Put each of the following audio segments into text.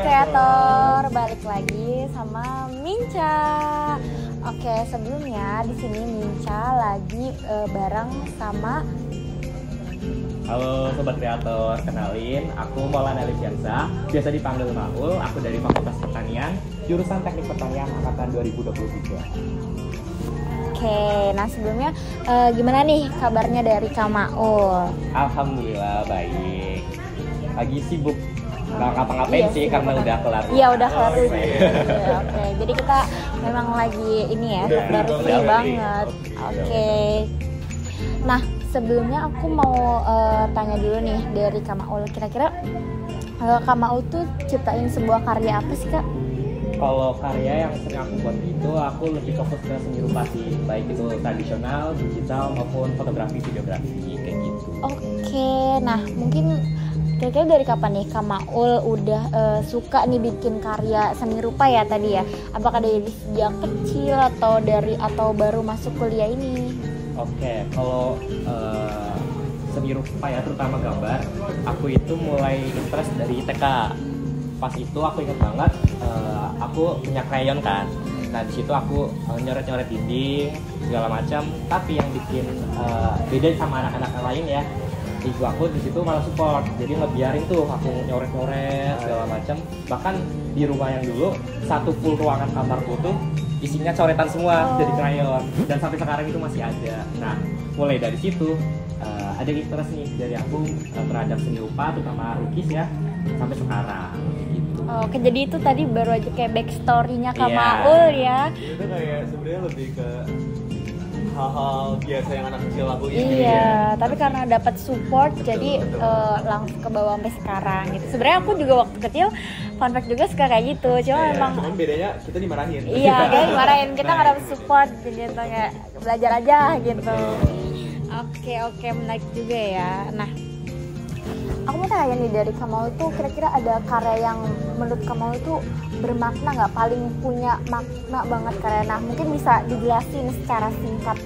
Kreator, balik lagi sama Minca. Oke, sebelumnya di sini Minca lagi bareng sama. Halo Sobat Kreator, kenalin aku Maulana Liviansa, biasa dipanggil Maul. Aku dari Fakultas Pertanian, jurusan Teknik Pertanian angkatan 2023. Oke, nah sebelumnya gimana nih kabarnya dari Kak Maul? Alhamdulillah baik. Lagi sibuk nggak ngapa-ngapain sih sibuk karena udah kelar. Iya udah kelar. Iya. Oke, jadi kita memang lagi ini ya, baru free Udah banget. Oke. Nah sebelumnya aku mau tanya dulu nih dari Kak Maul, kira-kira Kak Maul tuh ciptain sebuah karya apa sih Kak? Kalau karya yang sering aku buat itu, aku lebih fokus ke seni rupa sih, baik itu tradisional, digital maupun fotografi, videografi kayak gitu. Oke, nah mungkin kira-kira dari kapan nih Kak Maul udah suka nih bikin karya seni rupa ya tadi ya? Apakah dari sejak kecil atau baru masuk kuliah ini? Oke, kalau seni rupa ya, terutama gambar, aku itu mulai interest dari TK. Pas itu aku ingat banget, aku punya krayon kan. Nah di situ aku nyoret-nyoret dinding segala macam. Tapi yang bikin beda sama anak-anak yang lain ya, ibu aku di situ malah support, jadi ngebiarin tuh aku nyoret-nyoret segala macam. Bahkan di rumah yang dulu satu full ruangan kamarku tuh isinya coretan semua jadi krayon, dan sampai sekarang itu masih ada. Nah mulai dari situ ada interest nih dari aku terhadap seni rupa, terutama lukis ya, sampai sekarang gitu. Oke, jadi itu tadi baru aja kayak backstory-nya Kak Iya. Maul ya. Itu kayak sebenarnya lebih ke hal-hal biasa yang anak kecil lakuin Iya, gitu ya. tapi karena dapat support Betul, jadi betul. langsung ke bawah sampai sekarang gitu. Sebenarnya aku juga waktu kecil fun fact juga suka kayak gitu. Cuma Iya, memang cuman bedanya kita dimarahin. iya, kita dimarahin, kita Nah, nggak dapat support gitu kayak belajar aja gitu. Betul. Oke, menarik juga ya. Nah, aku mau tanya nih dari Kamal itu kira-kira ada karya yang menurut Kamal itu bermakna nggak, paling punya makna banget karya. Nah, mungkin bisa dijelasin secara singkat.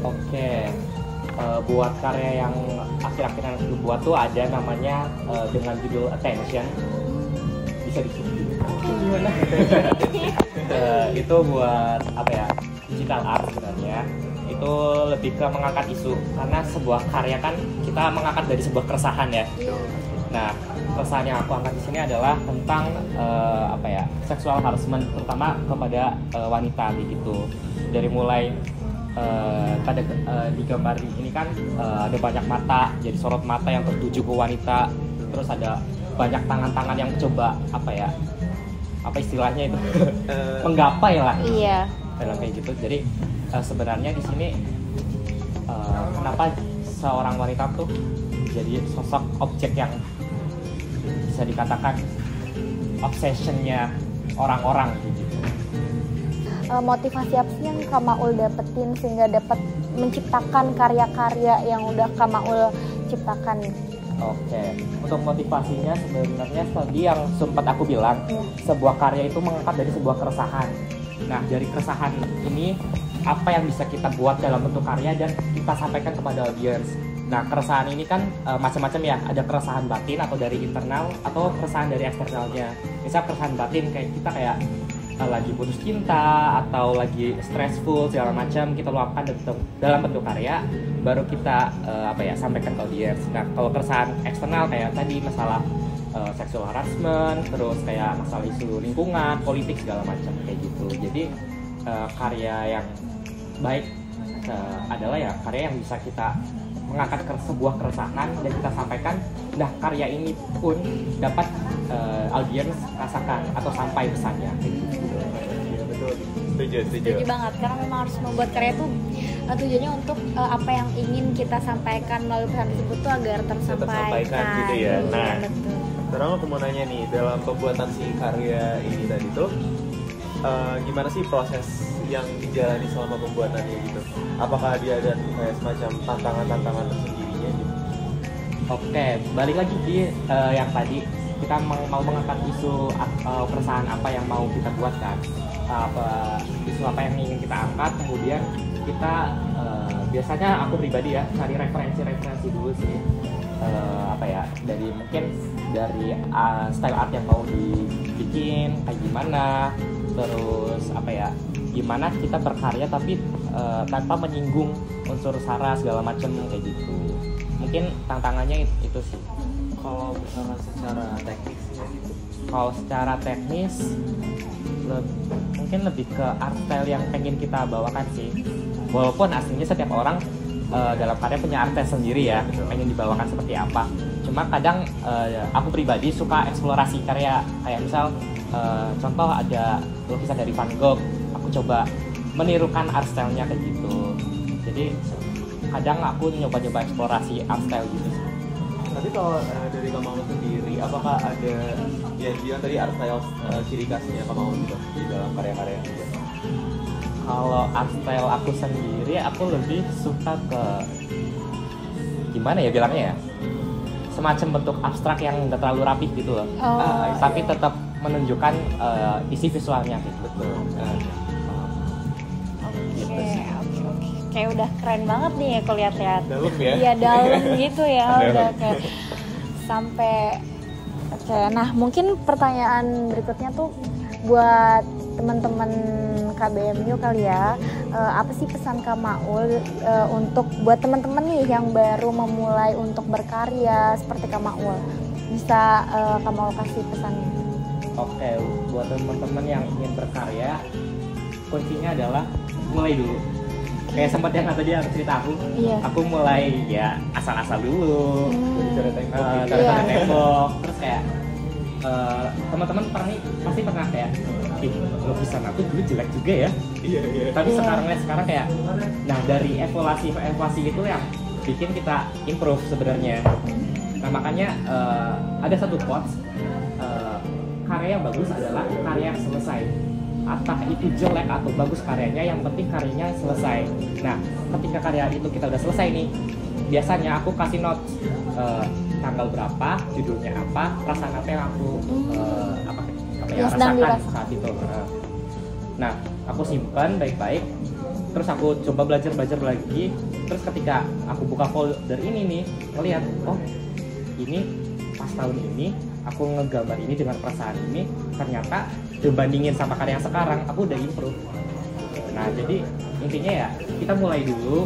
Oke, buat karya yang akhir-akhir yang aku buat tuh ada namanya dengan judul Attention. Bisa disebut gimana? Itu buat apa ya, digital art sebenarnya. Itu lebih ke mengangkat isu, karena sebuah karya kan kita mengangkat dari sebuah keresahan ya. Nah, keresahan yang aku angkat di sini adalah tentang apa ya, sexual harassment, terutama kepada wanita gitu. Dari mulai pada di gambar ini kan ada banyak mata, jadi sorot mata yang tertuju ke wanita. Terus ada banyak tangan-tangan yang coba apa ya, apa istilahnya itu menggapai lah. Iya. Dalam kayak gitu. Jadi sebenarnya di sini kenapa seorang wanita tuh jadi sosok objek yang bisa dikatakan obsessionnya orang-orang gitu. Motivasi apa sih yang Kak Maul dapetin sehingga dapat menciptakan karya-karya yang udah Kak Maul ciptakan? Oke, untuk motivasinya sebenarnya tadi yang sempat aku bilang, sebuah karya itu mengangkat dari sebuah keresahan. Nah, dari keresahan ini apa yang bisa kita buat dalam bentuk karya dan kita sampaikan kepada audiens. Nah, keresahan ini kan macam-macam ya, ada keresahan batin atau dari internal atau keresahan dari eksternalnya. Misal keresahan batin kayak kita kayak lagi putus cinta atau lagi stressful segala macam, kita luapkan dalam bentuk karya, baru kita apa ya, sampaikan ke audiens. Nah, kalau keresahan eksternal kayak tadi masalah sexual harassment, terus kayak masalah isu lingkungan, politik segala macam kayak gitu. Jadi karya yang baik adalah ya karya yang bisa kita mengangkat sebuah keresahan dan kita sampaikan. Nah, karya ini pun dapat audiens rasakan atau sampai pesannya. Iya, betul. Setuju. Setuju banget, karena memang harus membuat karya itu tujuannya untuk apa yang ingin kita sampaikan melalui pesan tersebut tuh agar tersampaikan gitu ya. Nah, betul. sekarang aku mau nanya nih, dalam pembuatan si karya ini tadi tuh gimana sih proses yang dijalani selama pembuatannya gitu? Apakah dia ada kayak semacam tantangan-tantangan tersendirinya gitu? Oke, balik lagi di yang tadi kita mau mengangkat isu keresahan apa yang mau kita buat kan, isu apa yang ingin kita angkat, kemudian kita biasanya aku pribadi ya cari referensi dulu sih, apa ya, dari mungkin dari style art yang mau bikin, kayak gimana, terus apa ya, gimana kita berkarya tapi tanpa menyinggung unsur sara segala macam kayak gitu. Mungkin tantangannya itu sih. Kalau misalnya secara teknis ya gitu. Kalau secara teknis mungkin lebih ke art style yang pengen kita bawakan sih. Walaupun aslinya setiap orang dalam karya punya art style sendiri ya, pengen dibawakan seperti apa. Cuma kadang aku pribadi suka eksplorasi karya, kayak misal contoh ada lukisan dari Van Gogh, aku coba menirukan art style-nya kayak gitu. Jadi kadang aku nyoba-nyoba eksplorasi art style gitu. Tapi kalau dari Kamau sendiri, apakah ada yang bilang tadi art style ciri khasnya Kamau gitu di dalam karya-karya yang dia? Kalau art style aku sendiri, aku lebih suka ke gimana ya bilangnya ya, semacam bentuk abstrak yang nggak terlalu rapih gitu loh. Tapi tetap menunjukkan isi visualnya gitu. Betul. Gitu sih. Oke. Kayak udah keren banget nih aku lihat-lihat. Dalam ya? Iya dalam gitu ya, Dalam. udah kayak sampai. Oke, nah mungkin pertanyaan berikutnya tuh buat teman-teman KBMU kali ya. Apa sih pesan Kak Maul untuk buat teman-teman nih yang baru memulai untuk berkarya seperti Kak Maul? Bisa Kak Maul kasih pesannya? Oke, buat teman-teman yang ingin berkarya, kuncinya adalah mulai dulu. Kayak sempat yang tadi aku cerita Iya. aku mulai ya asal-asal dulu, Dari tembok gitu. dari Iya. tembok, terus kayak teman-teman pasti pernah kayak, lukisan aku dulu jelek juga ya. Iya. Tapi Iya. sekarang kayak, nah dari evaluasi itu yang bikin kita improve sebenarnya. Nah makanya ada satu quotes, karya yang bagus adalah karya yang selesai. Entah itu jelek atau bagus karyanya, yang penting karyanya selesai. Nah ketika karya itu kita udah selesai nih, biasanya aku kasih note tanggal berapa, judulnya apa, perasaan apa yang aku apa ya, Yang sedang rasakan dirasakan. saat itu. Nah aku simpan baik-baik, terus aku coba belajar lagi. Terus ketika aku buka folder ini nih, ngeliat, oh ini pas tahun ini aku ngegambar ini dengan perasaan ini, ternyata dibandingin sama karya yang sekarang aku udah improve. Nah jadi intinya ya kita mulai dulu,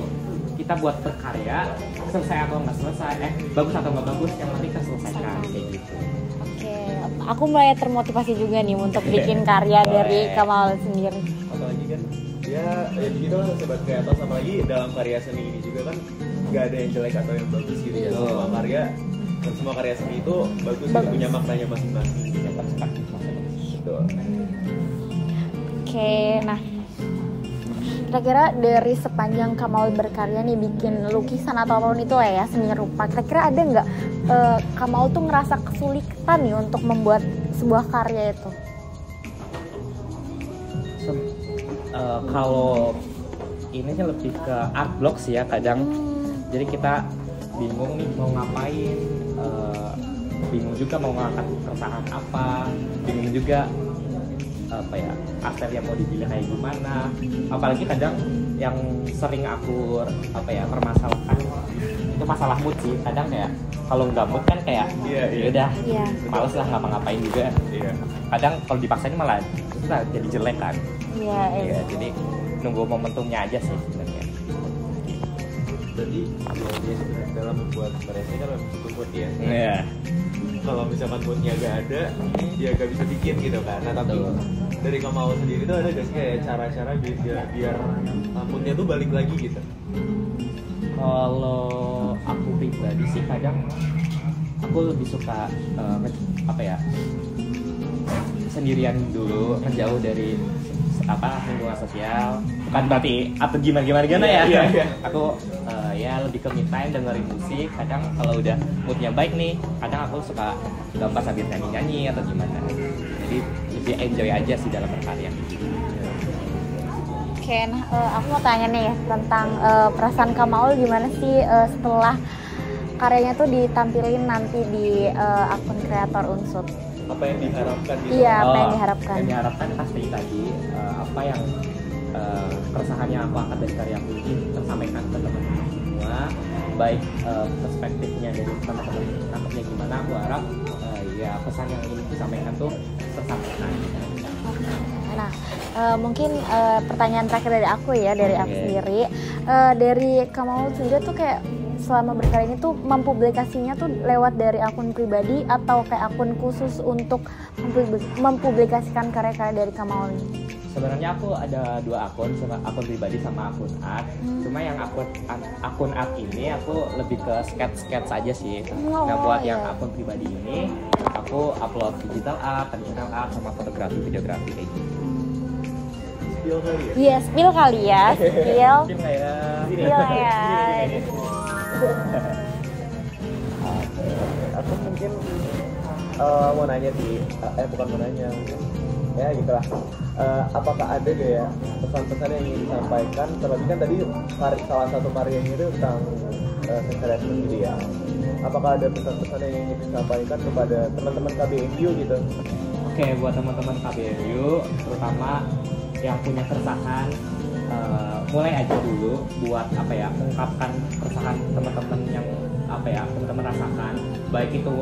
kita buat berkarya, selesai atau nggak selesai, bagus atau nggak bagus, yang penting kita selesaikan kayak gitu. Oke, aku mulai termotivasi juga nih untuk bikin karya dari Boleh. Kak Maul sendiri. Apalagi kan dia ya begitu lah sobat kreator, sama lagi dalam karya seni ini juga kan nggak ada yang jelek atau yang bagus gitu ya. Betul. Semua karya dan semua karya seni itu bagus, gitu, Bagus. punya maknanya masing-masing gitu. Yang perspektif masing-masing. Betul. Oke, nah kira-kira dari sepanjang Kak Maul berkarya nih bikin lukisan atau apapun itu ya seni rupa, kira-kira ada nggak Kak Maul tuh ngerasa kesulitan nih untuk membuat sebuah karya itu? Kalau ini sih lebih ke art block sih ya kadang. Jadi kita bingung nih mau ngapain, bingung juga mau ngangkat keresahan apa, bingung juga apa ya, asal yang mau dipilih kayak gimana. Apalagi kadang yang sering aku apa ya permasalahkan itu masalah mood sih. Kadang kayak kalau nggak mood kan kayak Iya. ya udah Iya. males lah ngapa-ngapain juga. Iya. Kadang kalau dipaksain malah terus lah jadi jelek kan. Iya, Iya, jadi nunggu momentumnya aja sih sebenarnya. Jadi ya, dia sebenarnya dalam membuat karya seni kan memang butuh mood ya. Iya. Kalau misalkan moodnya gak ada, dia gak bisa bikin gitu kan. Nah tapi Betul. dari Kamau sendiri tuh ada gak sih kayak cara-cara biar moodnya tuh balik lagi gitu? Kalau aku pribadi sih kadang aku lebih suka apa ya, sendirian dulu, ngejauh dari lingkungan sosial. Bukan berarti atau gimana ya. Iya. Aku ya lebih ke me time, dengerin musik. Kadang kalau udah moodnya baik nih, kadang aku suka gambar sambil nyanyi atau gimana. Jadi lebih enjoy aja sih dalam berkarya. Oke, nah aku mau tanya nih ya tentang perasaan Kak Maul gimana sih setelah karyanya tuh ditampilin nanti di akun kreator Unsut. Apa yang diharapkan gitu? Iya, apa yang diharapkan? Yang diharapkan pasti tadi apa yang keresahannya aku angkat dari karya aku ini tersampaikan ke teman-teman semua, baik perspektifnya dari teman-teman nangkepnya gimana. Aku harap ya pesan yang ingin disampaikan tuh tersampaikan. Nah, mungkin pertanyaan terakhir dari aku ya, dari aku Oke. sendiri. Dari kamu sendiri tuh kayak selama berkarya ini tuh mempublikasinya tuh lewat dari akun pribadi atau kayak akun khusus untuk mempublikasikan karya-karya dari kamu ini? Sebenarnya aku ada 2 akun, sama akun pribadi sama akun art. Cuma yang akun art ini aku lebih ke sketch aja sih. Oh, Nah buat yang iya. akun pribadi ini aku upload digital art, traditional art, sama fotografi, videografi kayak gitu. Spill kali ya. Iya, spill kali ya, spill. Mungkin kayak Sini. Spill ya. Oke, aku mungkin mau nanya sih, bukan mau nanya, mungkin ya gitulah. Apakah ada gak ya pesan-pesan yang ingin disampaikan? Terlebih kan tadi salah satu karyanya itu tentang sex harassment gitu ya. Apakah ada pesan-pesan yang ingin disampaikan kepada teman-teman KBMU gitu? Oke, buat teman-teman KBRU, terutama yang punya keresahan, mulai aja dulu buat apa ya, mengungkapkan keresahan teman-teman yang apa ya teman-teman rasakan, baik itu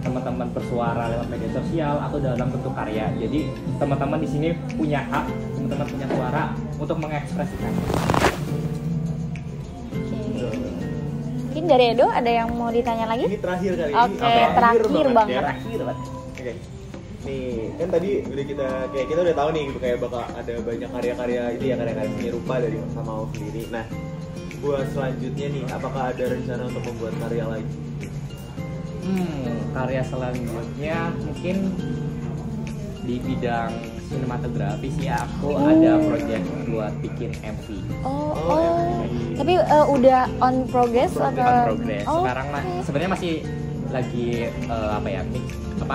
teman-teman bersuara lewat media sosial atau dalam bentuk karya. Jadi teman-teman di sini punya hak, teman-teman punya suara untuk mengekspresikan. Oke. Mungkin dari Edo ada yang mau ditanya lagi? Ini terakhir kali ini. Oke, terakhir banget. Ya. Terakhir banget. Oke. Nih, kan tadi udah kita udah tahu nih gitu, kayak bakal ada banyak karya-karya itu ya, karya-karya seni rupa dari Kamau sendiri. Nah, buat selanjutnya nih, apakah ada rencana untuk membuat karya lagi? Karya selanjutnya mungkin di bidang sinematografi sih, aku ada project buat bikin MV. Tapi udah on progress atau? On progress. Oh, Sekarang oke. sebenarnya masih lagi apa ya,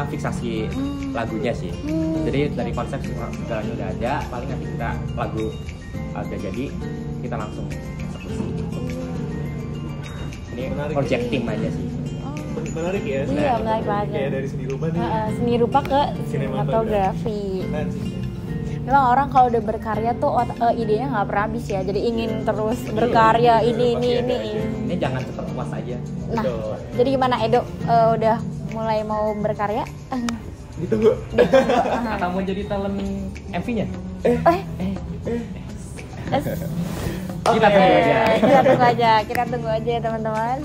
fiksasi lagunya sih. Jadi dari konsep segalanya udah ada, paling nanti kita lagu udah jadi, kita langsung eksekusi. Ini Menarik. project tim aja sih. Menarik ya. Iya, menarik banget. Kayak dari seni rupa nih. Seni rupa ke Sinematografi. sinematografi. Keren sih. Memang orang kalau udah berkarya tuh idenya nggak pernah habis ya. Jadi ingin terus berkarya ini. Ini jangan cepat puas aja. Nah, Betul. jadi gimana Edo? Udah mulai mau berkarya? Ditunggu. Atau mau jadi talent MV-nya? Kita Oke. tunggu aja. Kita tunggu aja ya teman-teman.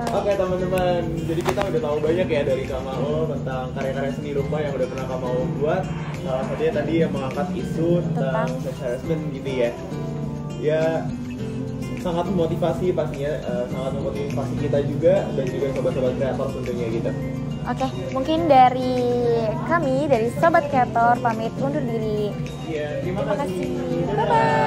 Oke teman-teman, jadi kita udah tahu banyak ya dari Kamau tentang karya-karya seni rupa yang udah pernah Kamau buat. Salah satunya tadi yang mengangkat isu tentang sex harassment gitu ya. Ya sangat memotivasi pastinya, sangat memotivasi kita juga dan juga sobat-sobat kreator tentunya gitu. Oke, mungkin dari kami dari Sobat Kreator pamit undur diri. Iya, terima Terima kasih. kasih. Dadah. Bye-bye.